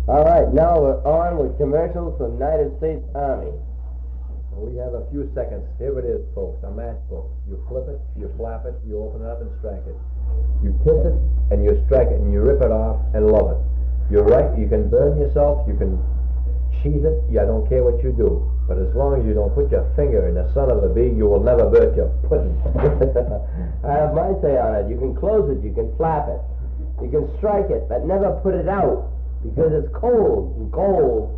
All right, now we're on with commercials from the United States Army. We have a few seconds. Here it is, folks, a matchbook. You flip it, you flap it, you open it up and strike it. You kiss it, and you strike it, and you rip it off and love it. You're right, you can burn yourself, you can cheese it, I don't care what you do. But as long as you don't put your finger in the son of a bee, you will never burn your pudding. I have my say on it. You can close it, you can flap it, you can strike it, but never put it out because it's cold and cold.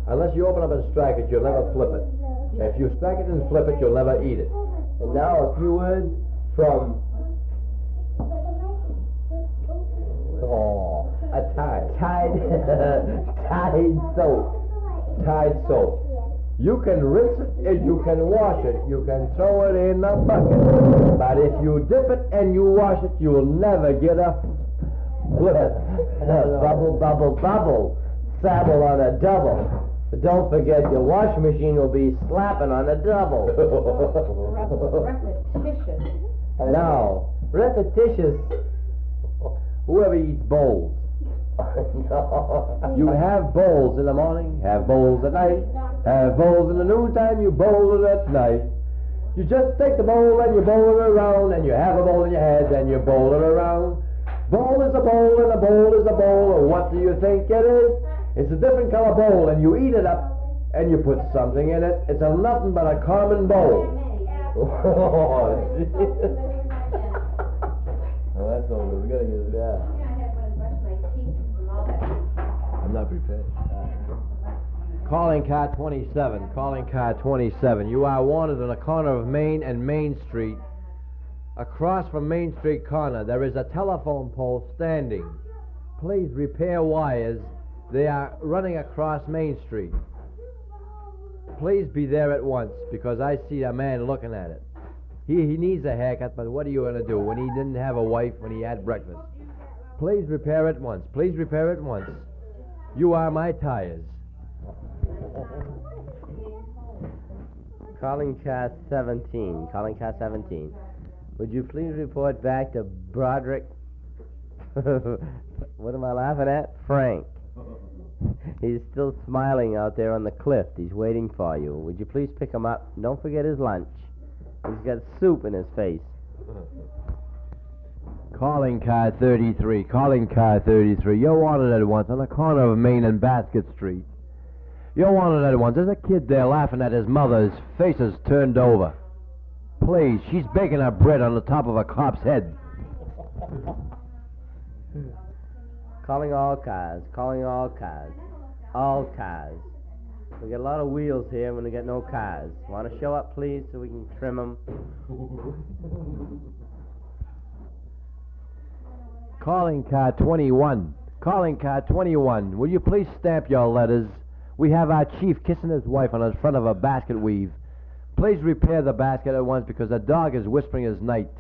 Unless you open up and strike it, you'll never flip it. If you strike it and flip it, you'll never eat it. And now a few words from a Tide. Tide soap. Tide soap. You can rinse it and you can wash it. You can throw it in a bucket. But if you dip it and you wash it, you'll never get a flip it. Bubble, bubble, bubble. Sabble on a double. But don't forget your washing machine will be slapping on a double. Repetitious. Now, repetitious. Whoever eats bowls. No. You have bowls in the morning, have bowls at night, have bowls in the noontime, you bowl it at night. You just take the bowl and you bowl it around, and you have a bowl in your head and you bowl it around. Bowl is a bowl and a bowl is a bowl, and what do you think it is? It's a different color bowl, and you eat it up and you put something in it. It's a nothing but a common bowl. Oh, that's no good. We gotta get it. yeah. I'm not prepared. Calling car 27. Calling car 27. You are wanted on the corner of Main and Main Street. Across from Main Street corner, there is a telephone pole standing. Please repair wires. They are running across Main Street. Please be there at once, because I see a man looking at it. He needs a haircut, but what are you going to do when he didn't have a wife when he had breakfast? Please repair it once. Please repair it once. You are my tires. Calling car 17. Calling car 17. Would you please report back to Broderick? What am I laughing at? Frank. He's still smiling out there on the cliff. He's waiting for you. Would you please pick him up? Don't forget his lunch. He's got soup in his face. Calling car 33. Calling car 33. You're wanted at once on the corner of Main and Basket Street. You're wanted at once. There's a kid there laughing at his mother. His face is turned over. Please, she's baking her bread on the top of a cop's head. Calling all cars. Calling all cars. All cars. We got a lot of wheels here when we got no cars. Want to show up, please, so we can trim them? Calling car 21. Calling car 21. Will you please stamp your letters? We have our chief kissing his wife on the front of a basket weave. Please repair the basket at once, because the dog is whispering his night.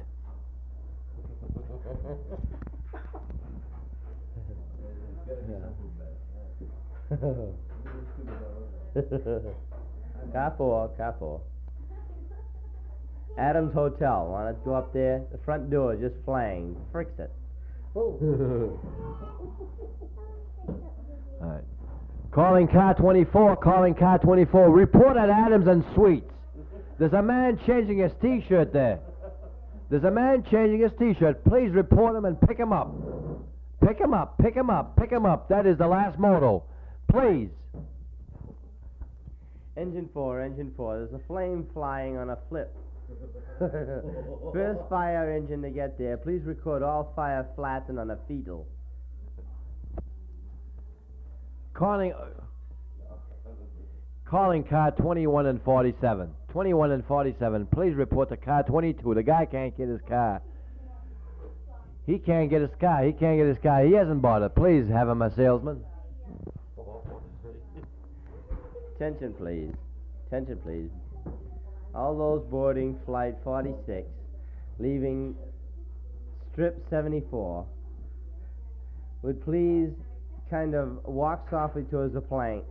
Car 4. Adams Hotel. Want to go up there? The front door just flanked. Fricks it. All right. Calling car 24. Calling car 24. Report at Adams and Sweets. There's a man changing his T-shirt there. There's a man changing his T-shirt. Please report him and pick him up. Pick him up. Pick him up. Pick him up. That is the last motto. Please. Engine 4. There's a flame flying on a flip. First fire engine to get there. Please record all fire flatten on a fetal. Calling car 21 and 47. 21 and 47. Please report to car 22. The guy can't get his car. He can't get his car. He hasn't bought it. Please have him a salesman. Attention, please. All those boarding flight 46, leaving strip 74, would please kind of walk softly towards the plank.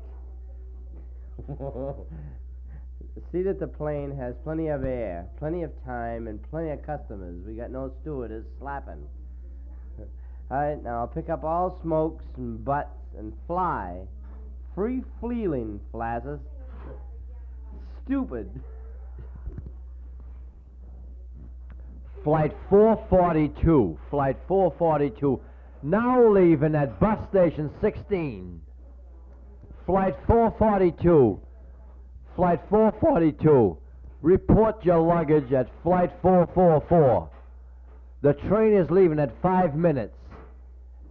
See that the plane has plenty of air, plenty of time, and plenty of customers. We got no stewardess slapping. All right, now I'll pick up all smokes and butts and fly. Free fleeling, flasses. Stupid. Flight 442. Flight 442. Now leaving at bus station 16. Flight 442. Flight 442. Report your luggage at Flight 444. The train is leaving at 5 minutes.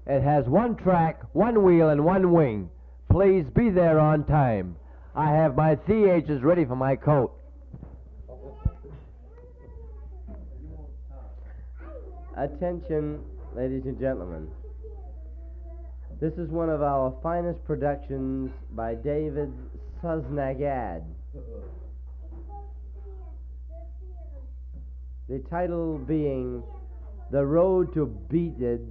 It has 1 track, 1 wheel, and 1 wing. Please be there on time. I have my THs ready for my coat. Attention, ladies and gentlemen. This is one of our finest productions by David Suznagad. The title being The Road to Beated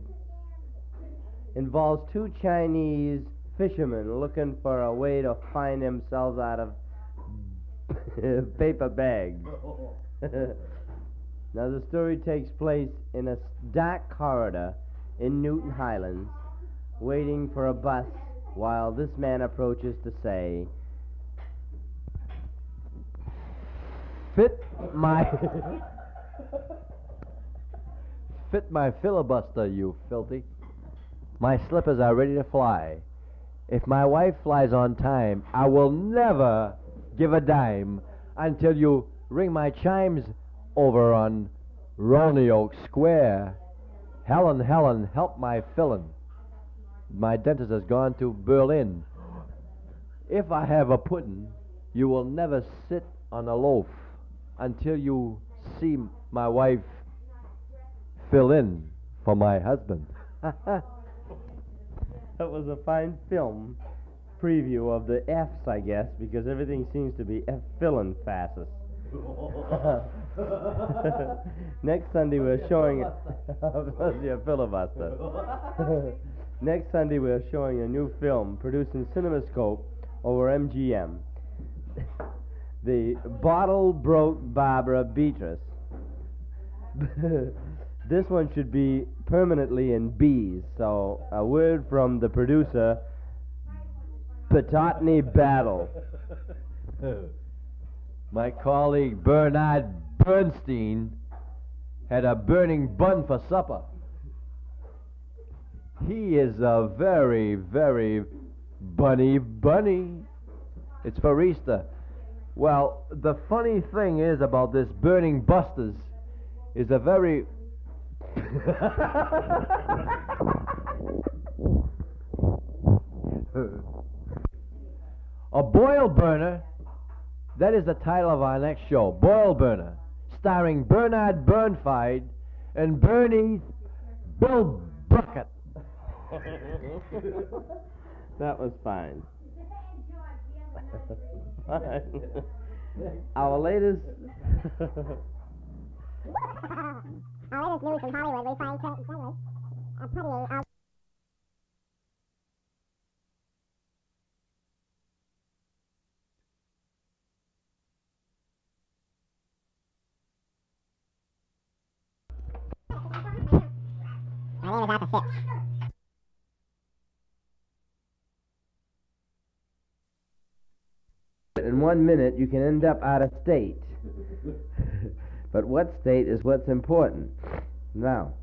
involves 2 Chinese fishermen looking for a way to find themselves out of paper bags. Now the story takes place in a dark corridor in Newton Highlands, waiting for a bus while this man approaches to say, Fit my filibuster, you filthy. My slippers are ready to fly. If my wife flies on time, I will never give a dime until you ring my chimes over on Roanoke Square. Helen, help my fillin'. My dentist has gone to Berlin. If I have a pudding, you will never sit on a loaf until you see my wife fill in for my husband. That was a fine film preview of the F's, I guess, because everything seems to be F-fillin' fastest. Next Sunday we're showing your filibuster. Next Sunday we're showing a new film produced in CinemaScope over MGM. The Bottle Broke Barbara Beatrice. This one should be permanently in B's, so a word from the producer, Patotney Battle. My colleague Bernard Bernstein had a burning bun for supper. He is a very, very bunny. It's for Easter. Well, the funny thing is about this burning busters is a very... A boil burner. That is the title of our next show, Boil Burner, starring Bernard Bernfeid and Bernie Bill Bucket. That was fine. Our latest... Our latest news from Hollywood, we find Trent Douglas puttying out... My name is Arthur Phipps. In 1 minute, you can end up out of state. But what state is what's important. Now,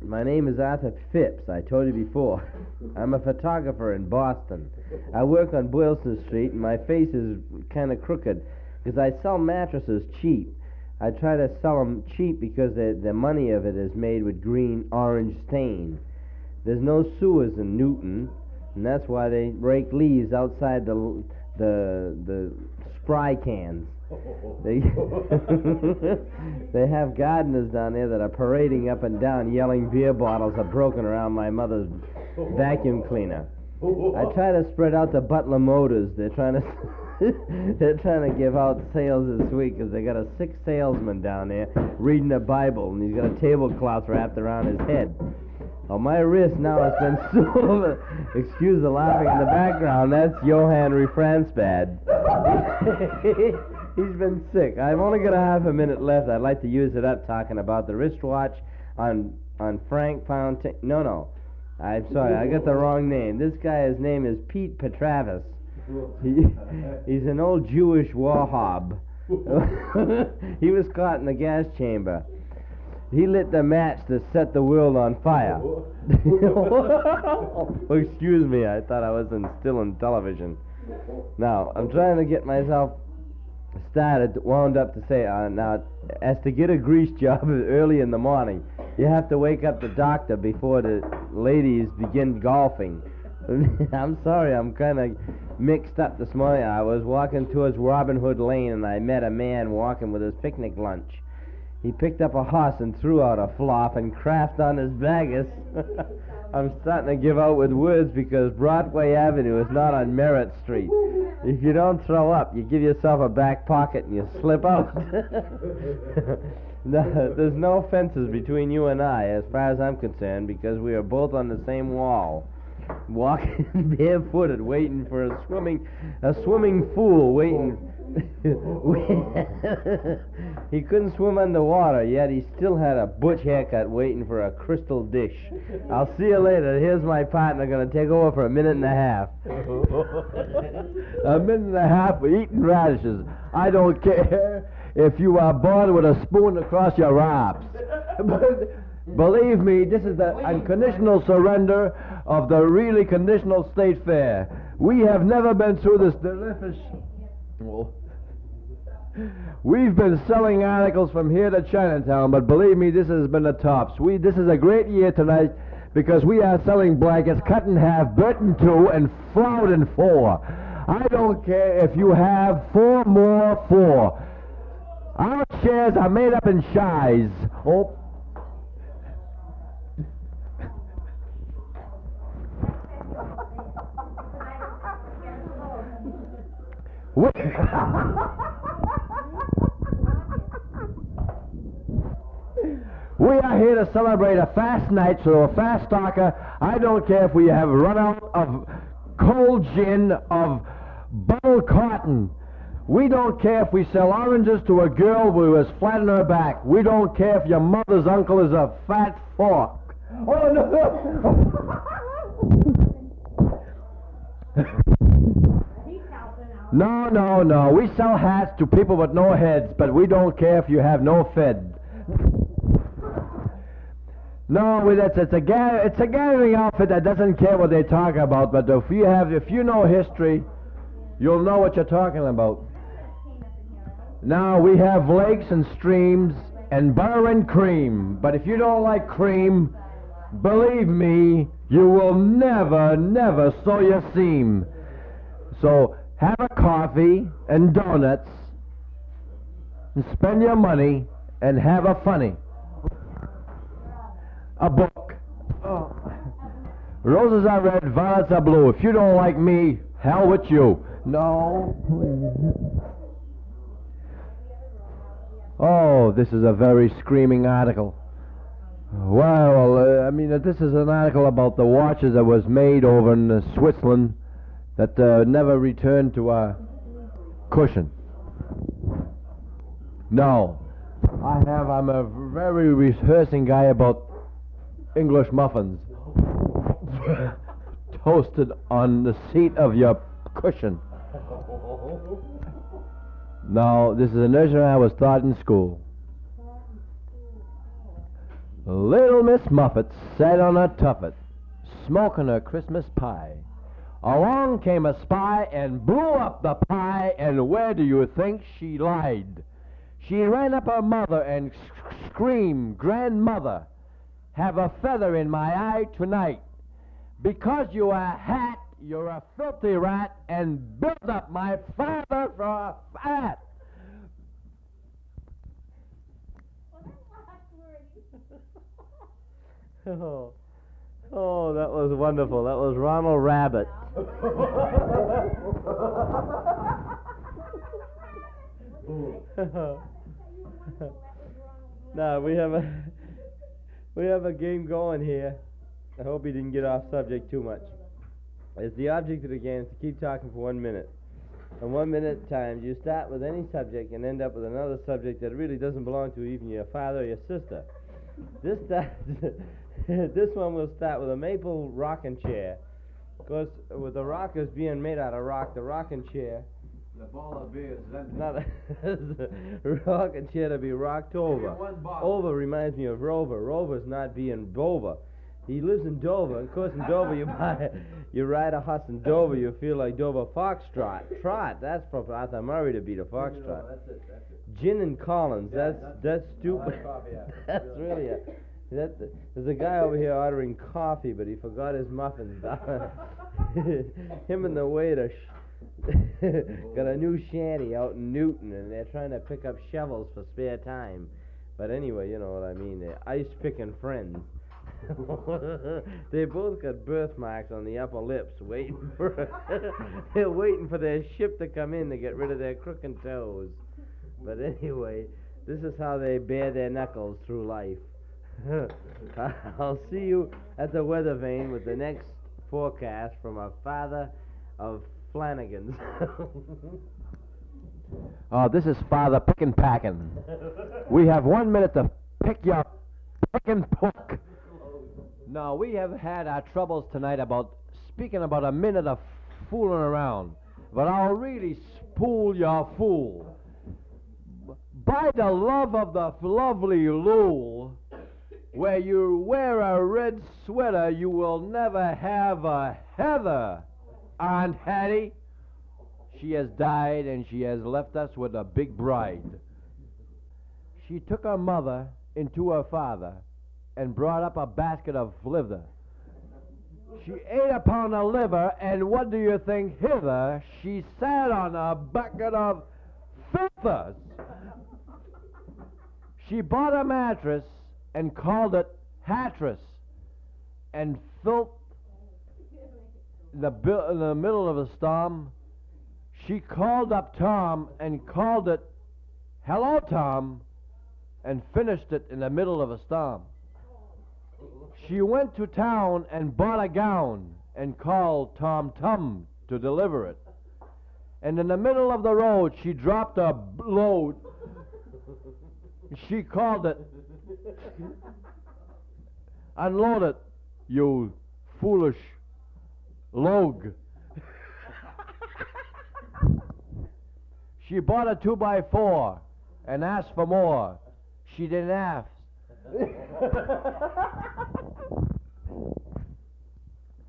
my name is Arthur Phipps, I told you before. I'm a photographer in Boston. I work on Boylston Street, and my face is kind of crooked because I sell mattresses cheap. I try to sell them cheap because the money of it is made with green-orange stain. There's no sewers in Newton, and that's why they rake leaves outside the spry cans. They they have gardeners down there that are parading up and down, yelling beer bottles are broken around my mother's vacuum cleaner. I try to spread out the Butler Motors. They're trying to give out sales this week because they got a sick salesman down there reading a Bible, and he's got a tablecloth wrapped around his head. On my wrist now has been sore. Excuse the laughing in the background. That's Johann Refransbad. He's been sick. I've only got a half a minute left. I'd like to use it up talking about the wristwatch on on Frank Fountain. No. I'm sorry, I got the wrong name. This guy's name is Pete Petravis. He's an old Jewish warhob. He was caught in the gas chamber. He lit the match that set the world on fire. Oh, excuse me, I thought I was still in television. Now, I'm trying to get myself wound up to say, now, as to get a grease job early in the morning, you have to wake up the doctor before the ladies begin golfing. I'm sorry, I'm kind of mixed up this morning. I was walking towards Robin Hood Lane, and I met a man walking with his picnic lunch. He picked up a horse and threw out a flop and crashed on his bagus. I'm starting to give out with words because Broadway Avenue is not on Merritt Street. If you don't throw up, you give yourself a back pocket and you slip out. No, there's no fences between you and I, as far as I'm concerned, because we are both on the same wall, walking barefooted, waiting for a swimming fool waiting. He couldn't swim underwater, yet he still had a butch haircut waiting for a crystal dish. I'll see you later. Here's my partner going to take over for a minute and a half. A minute and a half for eating radishes. I don't care if you are born with a spoon across your arms. Believe me, this is the unconditional surrender of the really conditional state fair. We have never been through this delicious... We've been selling articles from here to Chinatown, but believe me, this has been the tops. This is a great year tonight because we are selling blankets cut in half, burnt in two, and flowered in four. I don't care if you have four more four. Our shares are made up in shies. Oh. We are here to celebrate a fast night, so a fast talker. I don't care if we have run out of cold gin, of bubble cotton. We don't care if we sell oranges to a girl who is flat on her back. We don't care if your mother's uncle is a fat fork. Oh, no. No. We sell hats to people with no heads, but we don't care if you have no fed. No, it's a gathering outfit that doesn't care what they talk about, but if you know history, you'll know what you're talking about. Now, we have lakes and streams and butter and cream, but if you don't like cream, believe me, you will never sow your seam. So, have a coffee and donuts, and spend your money, and have a funny. A book. Oh. Roses are red, violets are blue. If you don't like me, hell with you. No. Oh, this is a very screaming article. Well, this is an article about the watches that was made over in Switzerland that never returned to a cushion. No. I'm a very rehearsing guy about English muffins toasted on the seat of your cushion. Now, this is a nursery I was taught in school. Little Miss Muffet sat on a tuffet, smoking her Christmas pie. Along came a spy and blew up the pie, and where do you think she lied? She ran up her mother and screamed, "Grandmother, have a feather in my eye tonight. Because you are a hat, you're a filthy rat, and build up my father for a fat." Oh, that was wonderful. That was Ronald Rabbit. Now, we have a game going here. I hope he didn't get off subject too much. It's the object of the game is to keep talking for 1 minute. And 1 minute at times, you start with any subject and end up with another subject that really doesn't belong to even your father or your sister. This one will start with a maple rocking chair. Because with the rockers being made out of rock, the rocking chair, The ball of beer is empty. not a rocking chair to be rocked over. One bottle. Over reminds me of Rover. Rover's not being Dover. He lives in Dover. Of course, in Dover you ride a horse in Dover, you feel like Dover Foxtrot. Trot. That's for Arthur Murray to be the Foxtrot. That's it. Gin and Collins. Yeah, That's stupid. I'll have coffee after. That's really a. There's a guy over here ordering coffee, but he forgot his muffins. Him and the waiter got a new shanty out in Newton, and they're trying to pick up shovels for spare time. But anyway, you know what I mean. They're ice-picking friends. They both got birthmarks on the upper lips, waiting for they're waiting for their ship to come in to get rid of their crooked toes. But anyway, this is how they bare their knuckles through life. I'll see you at the weather vane with the next forecast from a father of Flanagan's. Oh, this is Father Pick and Packin'. We have 1 minute to pick your pick and poke. Now, we have had our troubles tonight about speaking about a minute of fooling around, but I'll really spool your fool. By the love of the lovely Lul, where you wear a red sweater, you will never have a heather, Aunt Hattie. She has died, and she has left us with a big bride. She took her mother into her father and brought up a basket of liver. She ate upon the liver, and what do you think hither? She sat on a bucket of filthers. She bought a mattress and called it Hattress, and filth in the middle of a storm. She called up Tom and called it Hello Tom, and finished it in the middle of a storm. She went to town and bought a gown and called Tom Tum to deliver it. And in the middle of the road, she dropped a load. She called it Unload it, you foolish log. She bought a 2x4 and asked for more. She didn't ask.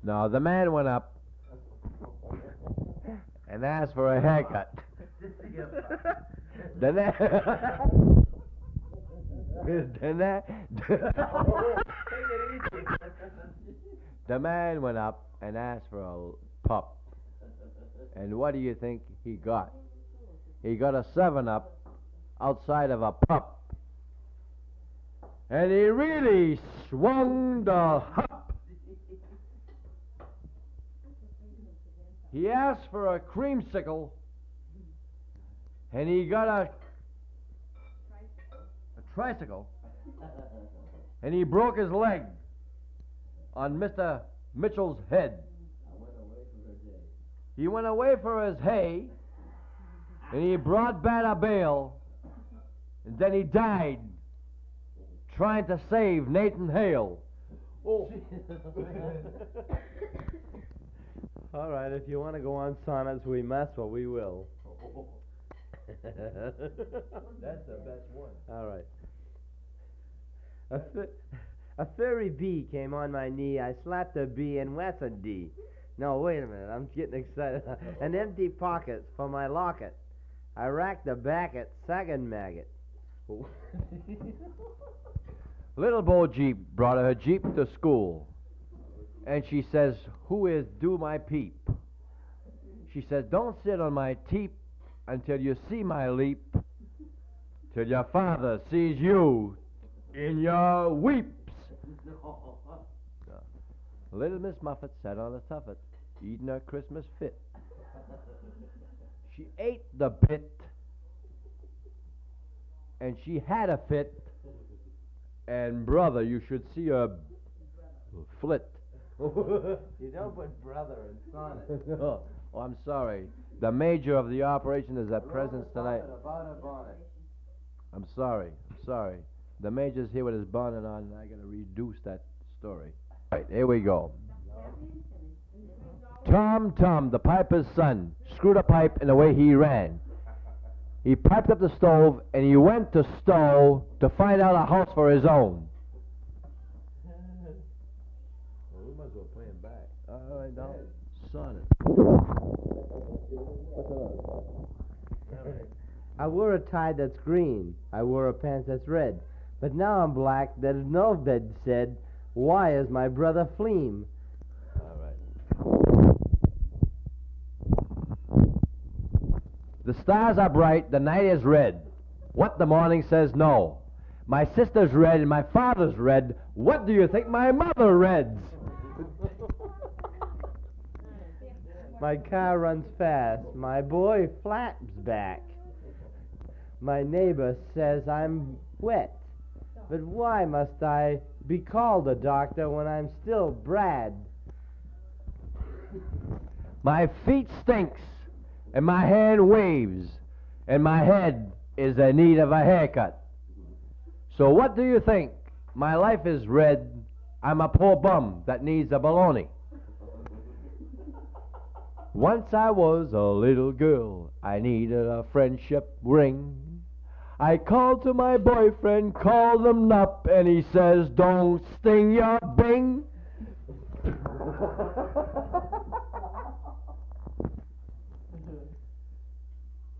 No, the man went up and asked for a haircut. The man went up and asked for a pup. And what do you think he got? He got a 7-Up outside of a pup. And he really swung the hup. He asked for a creamsicle, and he got a tricycle, and he broke his leg on Mr. Mitchell's head. He went away for his hay, and he brought back a bale, and then he died trying to save Nathan Hale. Oh. All right, if you want to go on sonnets, we must, well, we will. That's the best one. All right. A furry bee came on my knee. I slapped a bee and what's a D? No, wait a minute. I'm getting excited. An empty pocket for my locket. I racked the back at Sagan Maggot. Little Bo Jeep brought her Jeep to school, and she says, "Who is do my peep?" She says, "Don't sit on my teep until you see my leap, till your father sees you in your weeps." Little Miss Muffet sat on a tuffet, eating her Christmas fit. She ate the bit, and she had a fit, and brother, you should see her flit. You don't put brother in sonnet. Oh, I'm sorry. The major of the operation is at presence tonight. About a bonnet. I'm sorry. The Major's here with his bonnet on, and I gotta reduce that story. Right, here we go. Tom, Tom, the piper's son, screwed a pipe and away he ran. He piped up the stove, and he went to Stowe to find out a house for his own. Well, we might as well play him back. All right, now, sonnet. I wore a tie that's green. I wore a pants that's red. But now I'm black. There's no bed said. Why is my brother Fleam? All right. The stars are bright, the night is red. What the morning says no. My sister's red and my father's red. What do you think my mother reads? My car runs fast. My boy flaps back. My neighbor says I'm wet. But why must I be called a doctor when I'm still Brad? My feet stinks, and my hand waves, and my head is in need of a haircut. So what do you think? My life is red. I'm a poor bum that needs a baloney. Once I was a little girl. I needed a friendship ring. I called to my boyfriend, called him up, and he says, don't sting your bing.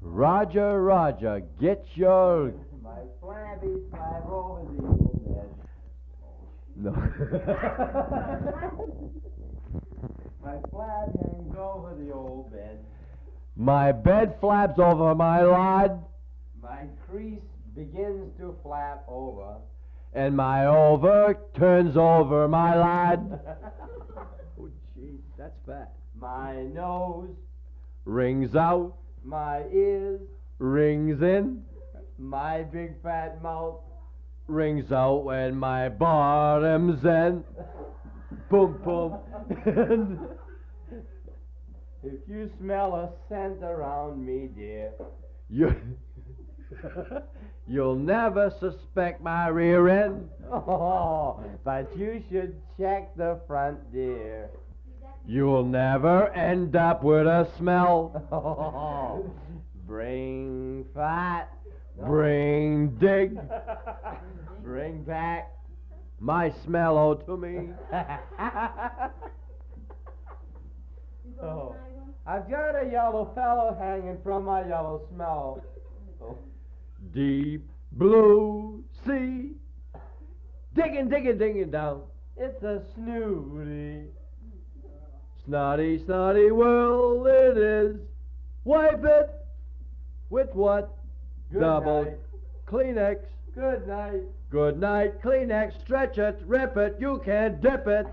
Roger, Roger, get your... My flabby flab over the old bed. No. My flab hangs over the old bed. My bed flaps over my lod, My crease begins to flap over. and my over turns over my lad. Oh, jeez, that's fat. My nose, Rings out, my ears, rings in, my big fat mouth. rings out when my bottom's in. Boom, boom. If you smell a scent around me, dear, You, you'll never suspect my rear end. oh, but you should check the front, dear. You'll never end up with a smell. Oh, bring fat, Bring dig bring back. my smell to me. Oh, I've got a yellow fellow hanging from my yellow smell. Oh. Deep blue sea. Digging, digging, digging down. It's a snooty. Snotty, snotty world it is. Wipe it with what? Good Double night. Kleenex. Good night. Good night, Kleenex. Stretch it, rip it. You can't dip it.